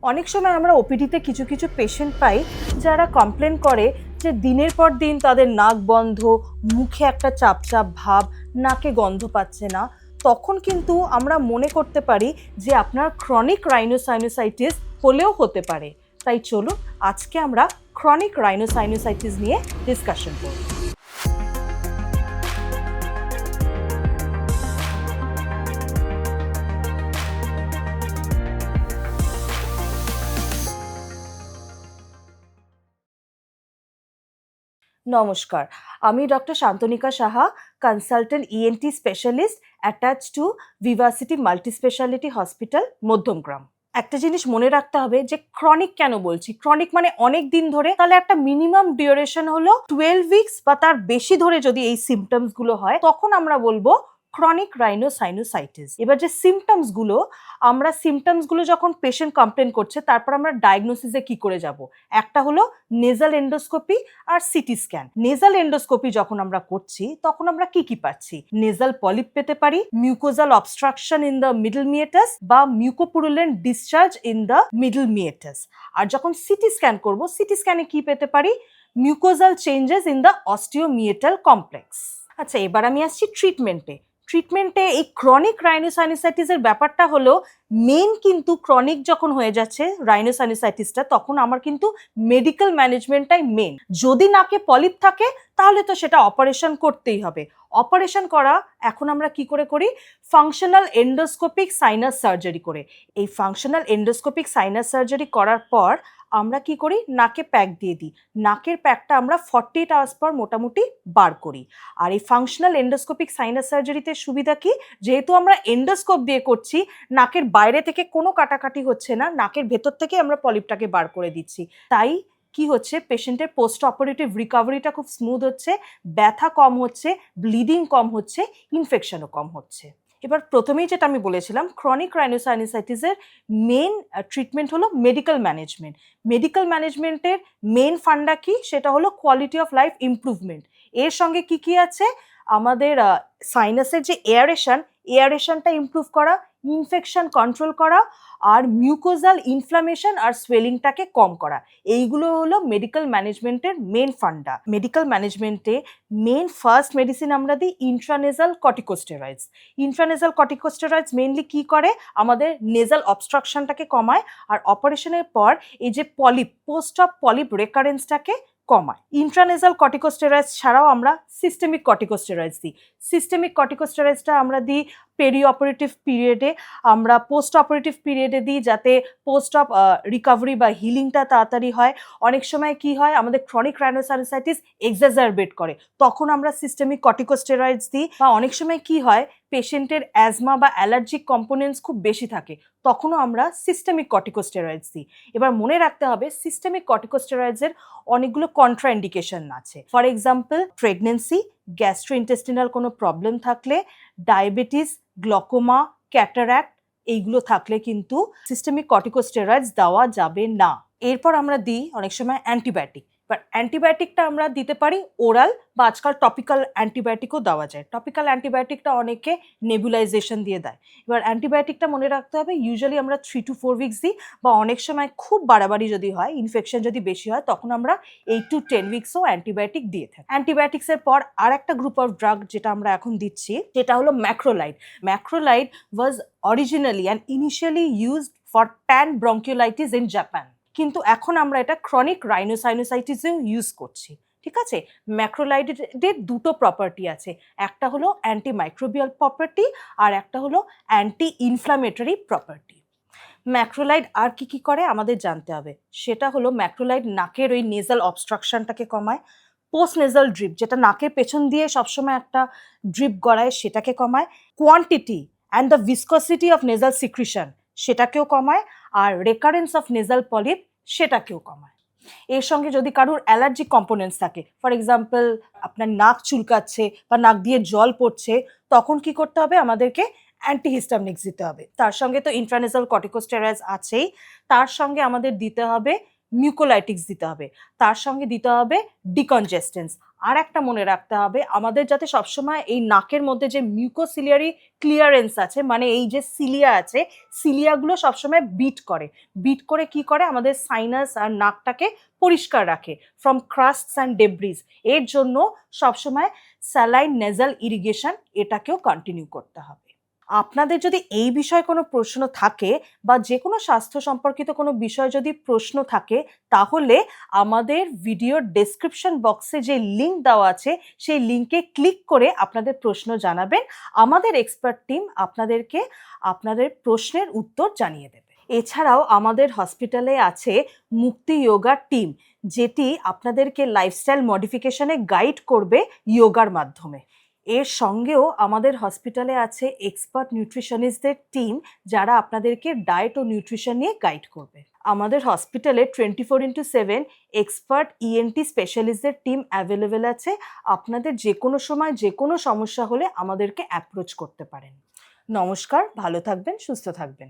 অনেক সময় আমরা ওপিডিতে কিছু কিছু পেশেন্ট পাই যারা কমপ্লেন করে যে দিনের পর দিন তাদের নাক বন্ধ, মুখে একটা চাপচাপ ভাব, নাকে গন্ধ পাচ্ছে না। তখন কিন্তু আমরা মনে করতে পারি যে আপনার ক্রনিক রাইনোসাইনোসাইটিস হলেও হতে পারে। তাই চলুন আজকে আমরা ক্রনিক রাইনোসাইনোসাইটিস নিয়ে ডিসকাশন করব। নমস্কার, আমি doctor Shantanika Saha, consultant ENT specialist attach to Vivacity multi speciality hospital, Madhyamgram. একটা জিনিস মনে রাখতে হবে যে ক্রনিক কেন বলছি, ক্রনিক মানে অনেক দিন ধরে, তাহলে একটা মিনিমাম ডিউরেশন হলো 12 উইকস বা তার বেশি ধরে যদি এই সিমটমস গুলো হয় তখন আমরা বলবো ক্রনিক রাইনোসাইনোসাইটিস। এবার যে সিমটমস গুলো যখন পেশেন্ট কমপ্লেন করছে তারপর আমরা ডায়াগনোসিসে কি করে যাব। একটা হলো নেজাল এন্ডোস্কোপি আর সিটি স্ক্যান। নেজাল এন্ডোস্কোপি যখন আমরা করছি তখন আমরা কি কি পাচ্ছি? নেজাল পলিপ পেতে পারি, mucosal obstruction in the middle meatus বা mucopurulent discharge in the middle meatus. আর যখন সিটি স্ক্যান করব, সিটি স্ক্যানে কি পেতে পারি? Mucosal changes in the osteomeatal complex. আচ্ছা, এবার আমি আসছি ট্রিটমেন্টে। এই ক্রনিক রাইনোসাইনোসাইটিসের ব্যাপারটা হলো মেন, কিন্তু ক্রনিক যখন হয়ে যাচ্ছে রাইনোসাইনোসাইটিসটা তখন আমার কিন্তু মেডিকেল ম্যানেজমেন্টটাই মেন। যদি নাকে পলিপ থাকে তাহলে তো সেটা অপারেশন করতেই হবে। অপারেশন করা এখন আমরা কি করে করি? ফাংশনাল এন্ডোস্কোপিক সাইনাস সার্জারি করে। এই ফাংশনাল এন্ডোস্কোপিক সাইনাস সার্জারি করার পর আমরা কি করি? নাকে প্যাক দিয়ে দিই। নাকের প্যাকটা আমরা 48 আওয়ার্স পর মোটামুটি বার করি। আর এই ফাংশনাল এন্ডোস্কোপিক সাইনাস সার্জারিতে সুবিধা কি? যেহেতু আমরা এন্ডোস্কোপ দিয়ে করছি, নাকের বাইরে থেকে কোনো কাটাকাটি হচ্ছে না, নাকের ভেতর থেকে আমরা পলিপটাকে বার করে দিচ্ছি। তাই কি হচ্ছে, পেশেন্টের পোস্ট অপারেটিভ রিকভারিটা খুব স্মুথ হচ্ছে, ব্যথা কম হচ্ছে, ব্লিডিং কম হচ্ছে, ইনফেকশনও কম হচ্ছে। এবার প্রথমেই যেটা আমি বলেছিলাম, ক্রনিক রাইনোসাইনোসাইটিসের মেন ট্রিটমেন্ট হলো মেডিকেল ম্যানেজমেন্ট। মেডিকেল ম্যানেজমেন্টের মেন ফান্ডা কি? সেটা হলো কোয়ালিটি অফ লাইফ ইমপ্রুভমেন্ট। এর সঙ্গে কি কি আছে? আমাদের সাইনাসের যে এয়ারেশনটা ইমপ্রুভ করা, ইনফেকশন কন্ট্রোল করা, আর মিউকোজাল ইনফ্লামেশন আর সোয়েলিংটাকে কম করা। এইগুলো হলো মেডিকেল ম্যানেজমেন্টের মেন ফান্ডা। মেডিকেল ম্যানেজমেন্টে মেন ফার্স্ট মেডিসিন আমরা দিই ইন্ট্রানেজাল কর্টিকোস্টেরয়েডস। ইন্ট্রানেজাল কর্টিকোস্টেরয়েডস মেইনলি কি করে? আমাদের নেজাল অবস্ট্রাকশনটাকে কমায় আর অপারেশনের পর এই যে পোস্ট অপ পলিপ রেকারেন্সটাকে কমায়। ইন্ট্রানেজাল কর্টিকোস্টেরয়েডস ছাড়াও আমরা সিস্টেমিক কর্টিকোস্টেরয়েডস দিই। সিস্টেমিক কর্টিকোস্টেরয়েডসটা আমরা দিই পেরি অপারেটিভ পিরিয়ডে, আমরা পোস্ট অপারেটিভ পিরিয়ডে দিই, যাতে পোস্ট অপ রিকভারি বা হিলিংটা তাড়াতাড়ি হয়। অনেক সময় কি হয়, আমাদের ক্রনিক রাইনোসাইনোসাইটিস এক্সাজারবেট করে, তখন আমরা সিস্টেমিক কর্টিকোস্টেরয়েডস দিই। বা অনেক সময় কি হয়, পেশেন্টের অ্যাজমা বা অ্যালার্জিক কম্পোনেন্টস খুব বেশি থাকে, তখনও আমরা সিস্টেমিক কর্টিকোস্টেরয়েডস দিই। এবার মনে রাখতে হবে সিস্টেমিক কর্টিকোস্টেরয়েডসের অনেকগুলো কন্ট্রাইন্ডিকেশন আছে। ফর এক্সাম্পল, প্রেগনেন্সি, গ্যাস্ট্রোইন্টেস্টিনাল কোনো প্রবলেম থাকলে, ডায়াবেটিস, গ্লকোমা, ক্যাটারাক্ট, এইগুলো থাকলে কিন্তু সিস্টেমিক কর্টিকোস্টেরয়েডস দেওয়া যাবে না। এরপর আমরা দিই অনেক সময় অ্যান্টিবায়োটিক। এবার অ্যান্টিবায়োটিকটা আমরা দিতে পারি ওরাল, বা আজকাল টপিক্যাল অ্যান্টিবায়োটিকও দেওয়া যায়। টপিক্যাল অ্যান্টিবায়োটিকটা অনেকে নেবুলাইজেশন দিয়ে দেয়। এবার অ্যান্টিবায়োটিকটা মনে রাখতে হবে ইউজুয়ালি আমরা 3 to 4 উইকস দিই, বা অনেক সময় খুব বাড়াবাড়ি যদি হয়, ইনফেকশন যদি বেশি হয়, তখন আমরা 8 to 10 উইকসও অ্যান্টিবায়োটিক দিয়ে থাকি। অ্যান্টিবায়োটিক্সের পর আর একটা গ্রুপ অফ ড্রাগ যেটা আমরা এখন দিচ্ছি, যেটা হলো macrolide. Macrolide was originally and initially used for pan bronchiolitis in Japan, কিন্তু এখন আমরা এটা ক্রনিক রাইনোসাইনোসাইটিসেও ইউজ করছি। ঠিক আছে, ম্যাক্রোলাইডের দুটো প্রপার্টি আছে, একটা হলো অ্যান্টিমাইক্রোবিয়াল প্রপার্টি আর একটা হলো অ্যান্টি ইনফ্লামেটরি প্রপার্টি। ম্যাক্রোলাইড আর কি কি করে আমাদের জানতে হবে, সেটা হলো ম্যাক্রোলাইড নাকের ওই নেজাল অবস্ট্রাকশনটাকে কমায়, পোস্ট নেজাল ড্রিপ, যেটা নাকের পেছন দিয়ে সবসময় একটা ড্রিপ গড়ায়, সেটাকে কমায়, quantity and the viscosity of nasal secretion সেটাকেও কমায়, আর রেকারেন্স অফ নেজাল পলিপ সেটাকেও কমায়। এর সঙ্গে যদি কারোর অ্যালার্জিক কম্পোনেন্টস থাকে, ফর এক্সাম্পল আপনার নাক চুলকাচ্ছে বা নাক দিয়ে জল পড়ছে, তখন কি করতে হবে? আমাদেরকে অ্যান্টিহিস্টামিনিক্স দিতে হবে। তার সঙ্গে তো ইন্ট্রানেজাল কর্টিকোস্টেরয়েডস আছেই, তার সঙ্গে আমাদের দিতে হবে মিউকোলাইটিক্স দিতে হবে, তার সঙ্গে দিতে হবে ডিকনজেস্টেন্স। আর একটা মনে রাখতে হবে, আমাদের যাতে সবসময় এই নাকের মধ্যে যে মিউকোসিলিয়ারি ক্লিয়ারেন্স আছে, মানে এই যে সিলিয়া আছে, সিলিয়াগুলো সবসময় বিট করে কি করে আমাদের সাইনাস আর নাকটাকে পরিষ্কার রাখে ফ্রম ক্রাস্টস অ্যান্ড ডেব্রিজ। এর জন্য সবসময় স্যালাইন নেজাল ইরিগেশন এটাকেও কন্টিনিউ করতে হবে। আপনাদের যদি এই বিষয়ে কোনো প্রশ্ন থাকে বা যে কোনো স্বাস্থ্য সম্পর্কিত কোনো বিষয় যদি প্রশ্ন থাকে, তাহলে আমাদের ভিডিওর ডেসক্রিপশন বক্সে যে লিঙ্ক দেওয়া আছে সেই লিঙ্কে ক্লিক করে আপনাদের প্রশ্ন জানাবেন। আমাদের এক্সপার্ট টিম আপনাদেরকে আপনাদের প্রশ্নের উত্তর জানিয়ে দেবে। এছাড়াও আমাদের হসপিটালে আছে মুক্তি যোগা টিম, যেটি আপনাদেরকে লাইফস্টাইল মডিফিকেশনে গাইড করবে যোগার মাধ্যমে। এর সঙ্গেও আমাদের হসপিটালে আছে এক্সপার্ট নিউট্রিশনিস্টদের টিম, যারা আপনাদেরকে ডায়েট ও নিউট্রিশন নিয়ে গাইড করবে। আমাদের হসপিটালে 24x7 এক্সপার্ট ইএনটি স্পেশালিস্টদের টিম অ্যাভেলেবেল আছে। আপনাদের যে কোনো সময় যে কোনো সমস্যা হলে আমাদেরকে অ্যাপ্রোচ করতে পারেন। নমস্কার, ভালো থাকবেন, সুস্থ থাকবেন।